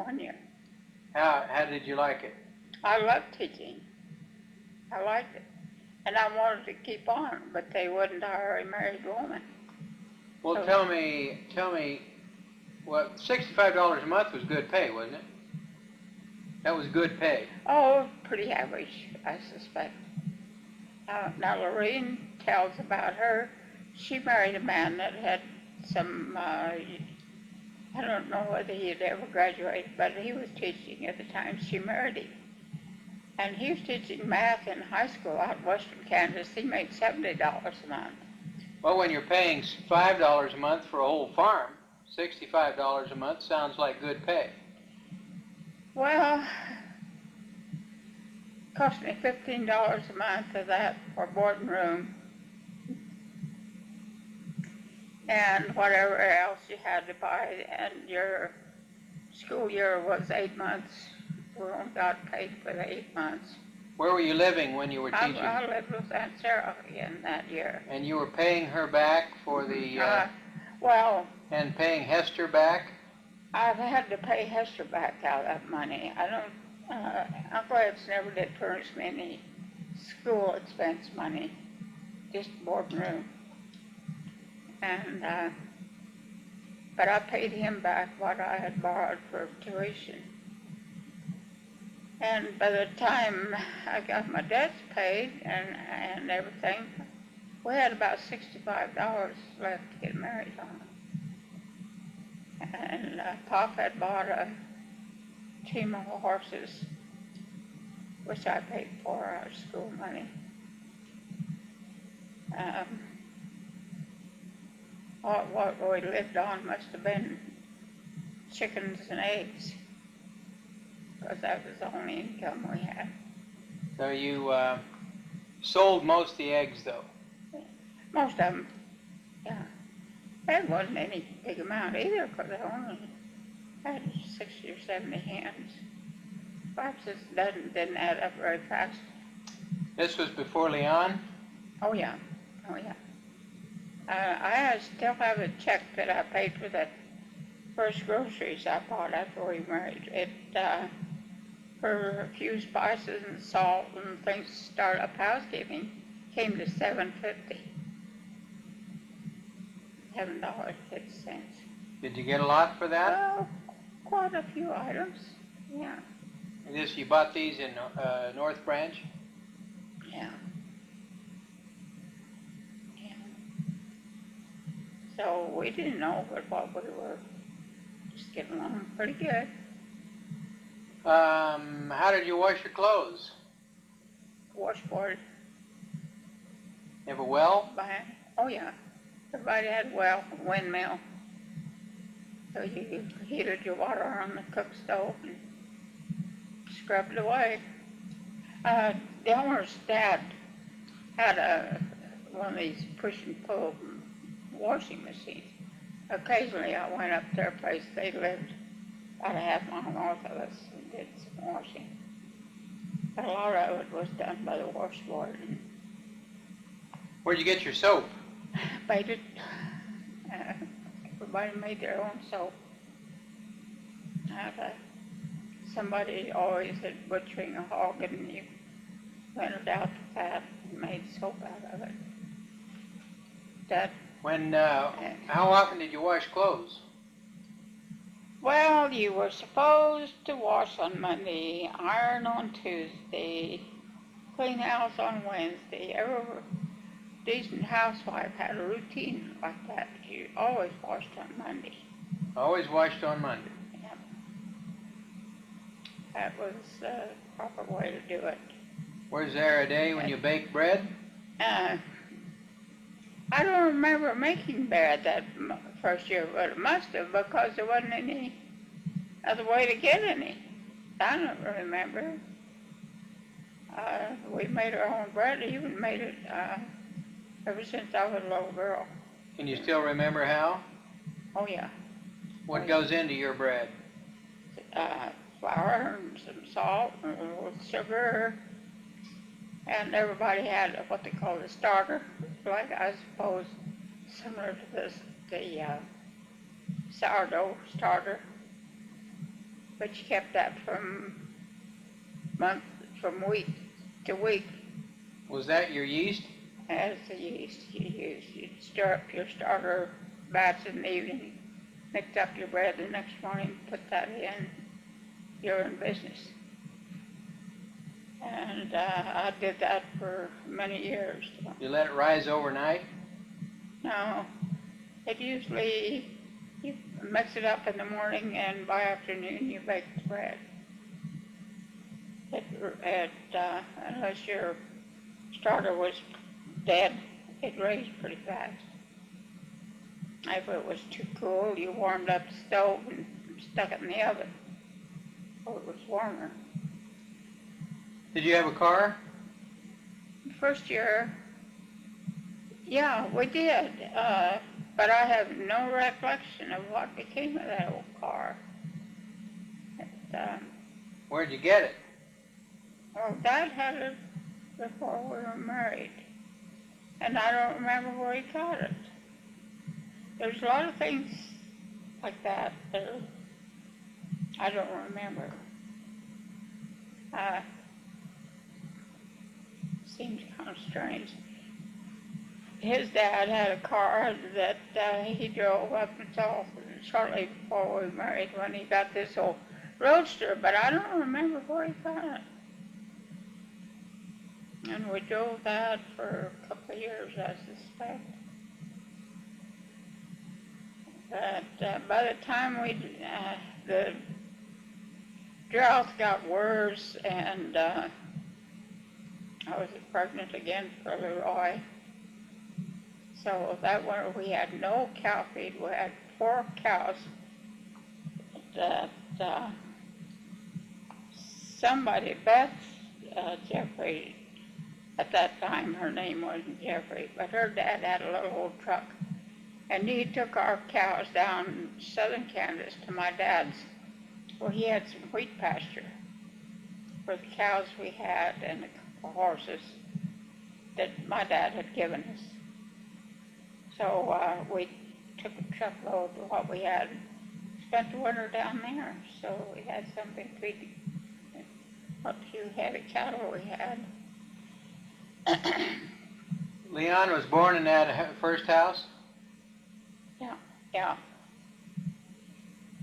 California. How did you like it? I loved teaching. I liked it. And I wanted to keep on, but they wouldn't hire a married woman. Well, So, tell me, well, $65 a month was good pay, wasn't it? That was good pay. oh, pretty average, I suspect. Now, Lorraine tells about her. She married a man that had some, I don't know whether he had ever graduated, but he was teaching at the time she married him. And he was teaching math in high school out in western Kansas. He made $70 a month. Well, when you're paying $5 a month for a whole farm, $65 a month sounds like good pay. Well, it cost me $15 a month of that for board and room. And whatever else you had to buy, and your school year was 8 months. We only got paid for the 8 months. Where were you living when you were teaching? I lived with Aunt Sarah in that year. And you were paying her back for the, well, and paying Hester back? I've had to pay Hester back out of that money. I don't, Uncle Ed's never did furnish me any school expense money, just board and room. And, but I paid him back what I had borrowed for tuition. And by the time I got my debts paid and everything, we had about $65 left to get married on. And Pop had bought a team of horses, which I paid for our school money. What we lived on must have been chickens and eggs, because that was the only income we had. So you sold most of the eggs, though? Most of them, yeah. That wasn't any big amount either, because I only had 60 or 70 hens. Perhaps it didn't add up very fast. This was before Leon? Oh, yeah. Oh, yeah. I still have a check that I paid for that first groceries I bought after we married. It, for a few spices and salt and things to start up housekeeping, came to $7.50. $7.50. Did you get a lot for that? Well, quite a few items, yeah. And this, you bought these in North Branch? Yeah. Yeah. So we didn't know what we were just getting along pretty good. How did you wash your clothes? Washboard. You have a well? Oh, yeah. Everybody had a well, a windmill. So you heated your water on the cook stove and scrubbed it away. The owner's dad had one of these push and pull washing machines. Occasionally I went up to their place. They lived about a half mile north of us and did some washing. But a lot of it was done by the washboard. Where'd you get your soap? Made it. Everybody made their own soap. Somebody always had butchering a hog, and you rented out the fat and made soap out of it. How often did you wash clothes? Well, you were supposed to wash on Monday, iron on Tuesday, clean house on Wednesday. Every decent housewife had a routine like that. You always washed on Monday. Always washed on Monday. Yeah. That was the proper way to do it. Was there a day when you baked bread? I don't remember making bread that first year, but it must have, because there wasn't any other way to get any. I don't remember. We made our own bread, even made it ever since I was a little girl. Can you still remember how? Oh, yeah. What goes into your bread? Flour and some salt and a little sugar. And everybody had what they called a starter, like I suppose similar to the sourdough starter. but you kept that from week to week. Was that your yeast? As the yeast you used. You'd stir up your starter batch in the evening, mix up your bread the next morning, put that in. You're in business. And I did that for many years. You let it rise overnight? No, it usually, you mix it up in the morning and by afternoon you bake the bread. Unless your starter was dead, it raised pretty fast. If it was too cool, you warmed up the stove and stuck it in the oven so it was warmer. Did you have a car? The first year, yeah, we did, but I have no recollection of what became of that old car. Where'd you get it? Well, Dad had it before we were married, and I don't remember where he got it. There's a lot of things like that I don't remember. Seems kind of strange. His dad had a car that he drove up until shortly before we married when he got this old roadster, but I don't remember where he got it. And we drove that for a couple of years, I suspect. But by the time the drought got worse and I was pregnant again for Leroy. So that winter we had no cow feed. We had 4 cows that somebody, Beth Jeffery, at that time her name wasn't Jeffery, but her dad had a little old truck. And he took our cows down southern Kansas to my dad's, where he had some wheat pasture for the cows we had and a couple horses that my dad had given us. So we took a truckload of what we had, spent the winter down there. So we had something to feed what few head of cattle we had. Leon was born in that first house? Yeah.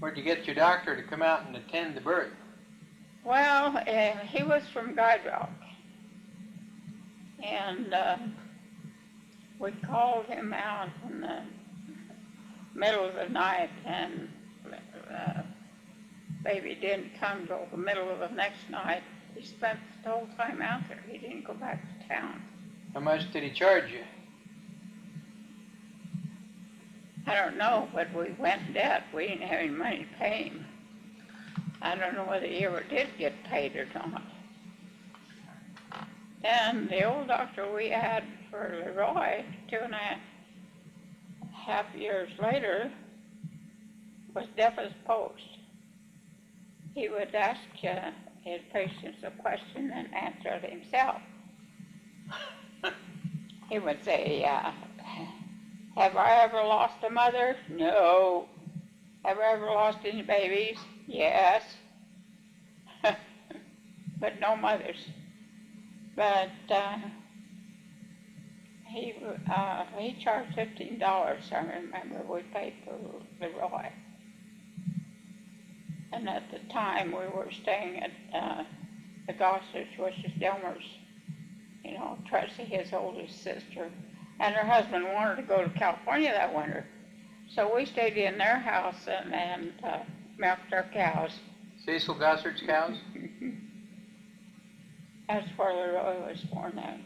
Where'd you get your doctor to come out and attend the birth? Well, he was from Guide Rock. And we called him out in the middle of the night, and baby didn't come till the middle of the next night. He spent the whole time out there. He didn't go back to town. How much did he charge you? I don't know, but we went in debt. We didn't have any money to pay him. I don't know whether he ever did get paid or not. And the old doctor we had for Leroy 2.5 years later was deaf as a post. He would ask his patients a question and answer it himself. He would say, have I ever lost a mother? No. Have I ever lost any babies? Yes. But no mothers. But he charged $15, I remember, we paid for Leroy. And at the time we were staying at the Gossers, which is Delmer's, Tracy, his oldest sister. And her husband wanted to go to California that winter. So we stayed in their house and milked our cows. Cecil Gossard's cows? That's where Leroy was born that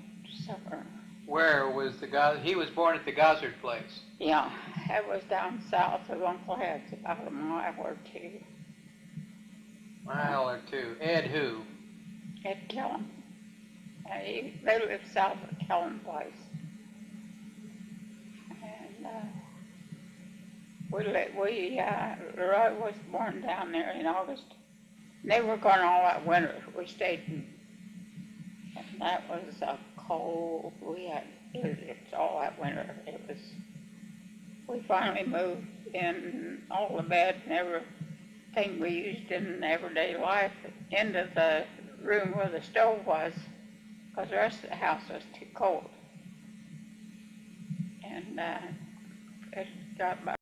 summer. Where was he was born at the Gossard place? Yeah, it was down south of Uncle Ed's, about a mile or two. Mile or two. Ed who? Ed Kellum. They lived south of Kellum place. Leroy was born down there in August. They were gone all that winter. We stayed and that was cold. We had blizzards all that winter. We finally moved in all the beds and everything thing we used in everyday life into the room where the stove was, because the rest of the house was too cold. And it got about